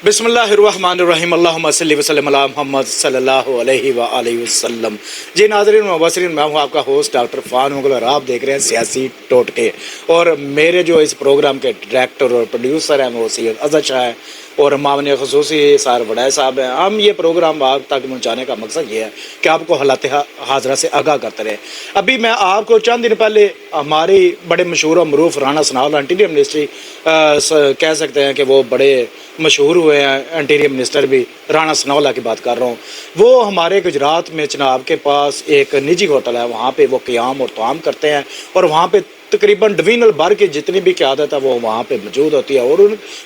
बिस्मिल्लाहिर्रहमानिर्रहीम अल्लाहुम्मा सल्लि व सल्लिम अला मुहम्मद सल्लल्लाहु अलैहि व आलिहि वसल्लम। जी नाज़रीन व मुबस्सिरीन, मैं हूँ आपका होस्ट डॉक्टर फ़ान मुगल और आप देख रहे हैं सियासी टोटके। और मेरे जो इस प्रोग्राम के डायरेक्टर और प्रोड्यूसर हैं वो सैयद अज़हर शाह हैं और मामले ख़ुसूसी सार वड़ाई साहब हैं। हम ये प्रोग्राम आप तक पहुँचाने का मकसद ये है कि आपको हालात हाज़रा से आगाह करते रहे। अभी मैं आपको चंद दिन पहले हमारी बड़े मशहूर और मरूफ राना सनाउल्लाह इंटीरियर मिनिस्ट्री कह सकते हैं कि वो बड़े मशहूर हुए हैं इंटीरियर मिनिस्टर भी, राना सनाउल्लाह की बात कर रहा हूँ। वो हमारे गुजरात में चनाब के पास एक निजी होटल है, वहाँ पे वो क़याम और तवाम करते हैं और वहाँ पे तकरीबन डिवीजनल भर की जितनी भी क़यादत है वो वहाँ पे मौजूद होती है और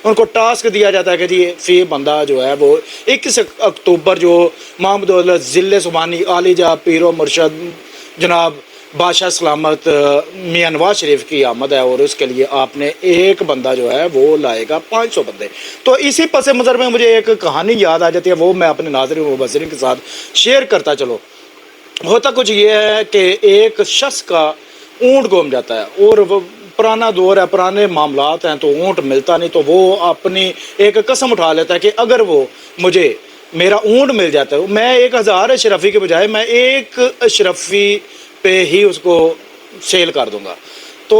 उनको टास्क दिया जाता है कि जी फी बंदा जो है वो 21 अक्टूबर जो महमूद ज़िले सुबानी आलिजा पीरो मुर्शद जनाब बादशाह सलामत मियाँ नवाज शरीफ की आमद है और उसके लिए आपने एक बंदा जो है वो लाएगा 500 बंदे। तो इसी पस मंज़र में मुझे एक कहानी याद आ जाती है, वो मैं अपने नाज़रीन व मुबस्सिरीन के साथ शेयर करता चलो। होता कुछ ये है कि एक शख्स का ऊँट गुम जाता है और वो पुराना दौर है, पुराने मामलात हैं, तो ऊँट मिलता नहीं, तो वो अपनी एक कसम उठा लेता है कि अगर वो मुझे मेरा ऊँट मिल जाता है मैं 1000 अशरफी के बजाय मैं एक अशरफी पे ही उसको सेल कर दूंगा। तो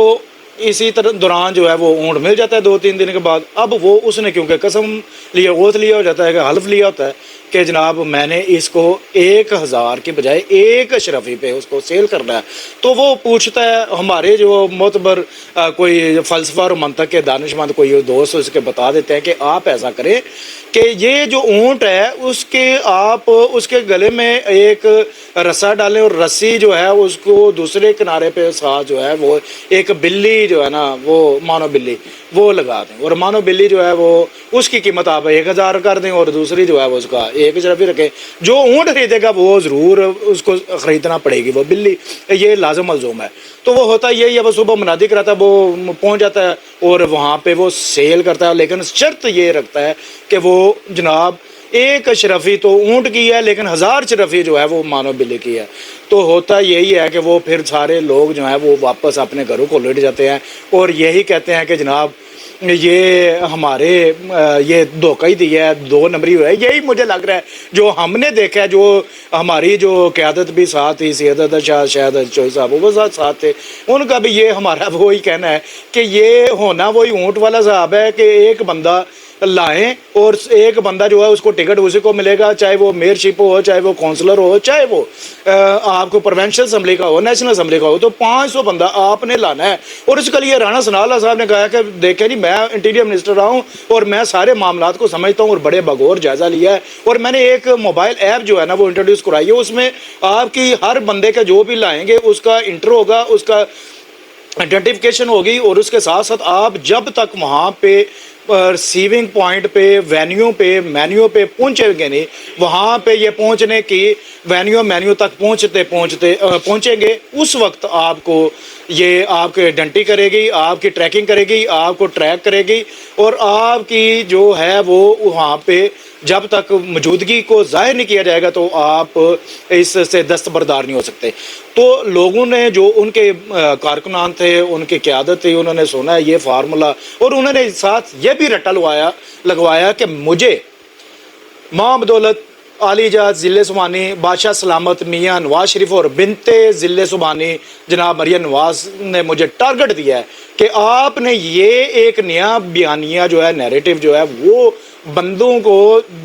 इसी तरह दौरान जो है वो ऊँट मिल जाता है 2-3 दिन के बाद। अब वो उसने क्योंकि कसम लिया ओथ लिया हो जाता है कि हल्फ लिया होता है कि जनाब मैंने इसको 1000 के बजाय एक अशरफी पे उसको सेल करना है, तो वो पूछता है हमारे जो मोतबर कोई फ़लसफ़ा और मंतक के दानिशमंद कोई दोस्त उसके बता देते हैं कि आप ऐसा करें कि ये जो ऊँट है उसके आप उसके गले में एक रस्सा डालें और रस्सी जो है उसको दूसरे किनारे पे साथ जो है वो एक बिल्ली जो है ना वो मानो बिल्ली वो लगा दें और मानो बिल्ली जो है वो उसकी कीमत आप 1000 कर दें और दूसरी जो है वो उसका एक अशरफी रखें। जो ऊँट खरीदेगा वो ज़रूर उसको ख़रीदना पड़ेगी वो बिल्ली, ये लाज़िम मलज़ूम है। तो वो होता यही है, वो सुबह मुनादी कराता है, वो पहुँच जाता है और वहाँ पे वो सेल करता है, लेकिन शर्त ये रखता है कि वो जनाब एक अशरफी तो ऊँट की है लेकिन 1000 अशरफी जो है वो मानो बिल्ली की है। तो होता यही है कि वो फिर सारे लोग जो हैं वो वापस अपने घरों को लौट जाते हैं और यही कहते हैं कि जनाब ये हमारे ये धोखा ही दिया है, 2 नंबरी हुआ है। यही मुझे लग रहा है जो हमने देखा है, जो हमारी जो क़यादत भी साथ थी, सैयद शाह शायद चौधरी साहब वो साथ थे, उनका भी ये हमारा वही कहना है कि ये होना वही ऊँट वाला साहब है कि एक बंदा लाएं और एक बंदा जो है उसको टिकट उसी को मिलेगा, चाहे वो मेयरशिप हो, चाहे वो काउंसलर हो, चाहे वो आपको प्रोविंशियल असम्बली का हो, नेशनल असम्बली का हो, तो 500 बंदा आपने लाना है। और इसके लिए राना सनाउल्लाह साहब ने कहा कि देखें जी मैं इंटीरियर मिनिस्टर रहा हूँ और मैं सारे मामलात को समझता हूँ और बड़े बगौर जायज़ा लिया है और मैंने एक मोबाइल ऐप जो है ना वो इंट्रोड्यूस कराई है, उसमें आपकी हर बंदे का जो भी लाएंगे उसका इंट्रो होगा, उसका आइडेंटिफिकेशन होगी और उसके साथ साथ आप जब तक वहाँ पे रिसीविंग पॉइंट पे वेन्यू पे मेन्यू पे पहुँचेंगे नहीं, वहाँ पे ये पहुँचने की मेन्यू तक पहुँचेंगे उस वक्त आपको ये आपकी आइडेंटिटी करेगी, आपकी ट्रैकिंग करेगी, आपको ट्रैक करेगी और आपकी जो है वो वहाँ पे जब तक मौजूदगी को ज़ाहिर नहीं किया जाएगा तो आप इससे दस्तबरदार नहीं हो सकते। तो लोगों ने जो उनके कारकुनान थे, उनकी क़यादत थी, उन्होंने सुना है ये फार्मूला और उन्होंने साथ ये भी रट्टा लगवाया कि मुझे मां बदौलत आलिजा ज़िले सुबानी बादशाह सलामत मियाँ नवाज शरीफ और बिनते ज़िले सुबानी जनाब मरियम नवाज ने मुझे टारगेट दिया है कि आपने ये एक नया बयानिया जो है नैरेटिव जो है वो बंदों को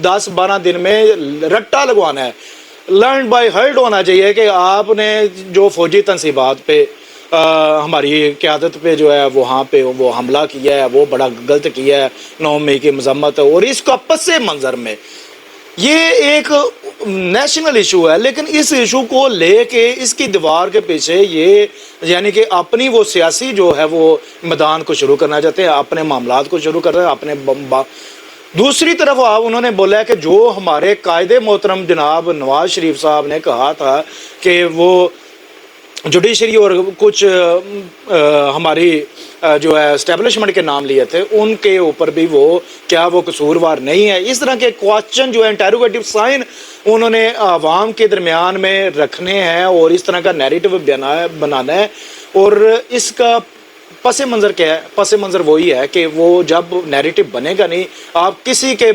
10-12 दिन में रट्टा लगवाना है, लर्न बाय हर्ट होना चाहिए कि आपने जो फौजी तनसीबात पे हमारी क़यादत पे जो है वहाँ पे वो हमला किया है वो बड़ा गलत किया है, 9 मई की मजम्मत है और इसका पस मंज़र में ये एक नेशनल इशू है, लेकिन इस इशू को लेके इसकी दीवार के पीछे ये यानी कि अपनी वो सियासी जो है वो मैदान को शुरू करना चाहते हैं, अपने मामलात को शुरू कर रहे हैं अपने। दूसरी तरफ आप उन्होंने बोला कि जो हमारे कायदे मोहतरम जनाब नवाज शरीफ साहब ने कहा था कि वो जुडिशरी और कुछ हमारी जो है एस्टेब्लिशमेंट के नाम लिए थे उनके ऊपर भी वो क्या वो कसूरवार नहीं है, इस तरह के क्वेश्चन जो है इंटेरोगेटिव साइन उन्होंने आवाम के दरमियान में रखने हैं और इस तरह का नैरेटिव बनाना है। और इसका पस मंज़र क्या है? पस मंज़र वही है कि वो जब नैरेटिव बनेगा नहीं, आप किसी के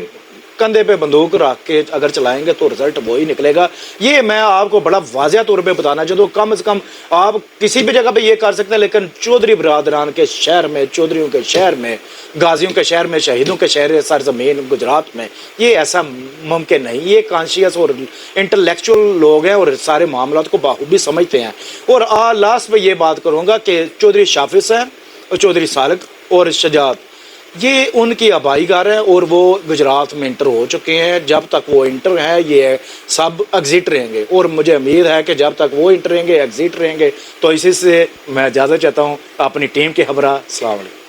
کندھے پہ بندوق رکھ کے اگر چلائیں گے تو رزلٹ وہی نکلے گا. یہ میں آپ کو بڑا واضح طور پہ بتانا چاہتا ہوں. کم از کم آپ کسی بھی جگہ پہ یہ کر سکتے ہیں، لیکن چودھری برادران کے شہر میں، چودھریوں کے شہر میں، غازیوں کے شہر میں، شہیدوں کے شہر سرزمین گجرات میں یہ ایسا ممکن نہیں. یہ کانشیس اور انٹلیکچوئل لوگ ہیں اور سارے معاملات کو بخوبی سمجھتے ہیں. اور لاسٹ میں یہ بات کروں گا کہ چودھری شافی صاحب اور چودھری سالک اور شجاعت یہ ان کی آبائی گھر ہے اور وہ گجرات میں انٹر ہو چکے ہیں. جب تک وہ انٹر ہے یہ سب ایگزٹ رہیں گے، اور مجھے امید ہے کہ جب تک وہ انٹر رہیں گے ایگزٹ رہیں گے. تو اسی سے میں اجازت چاہتا ہوں اپنی ٹیم کے ہمراہ. السلام علیکم.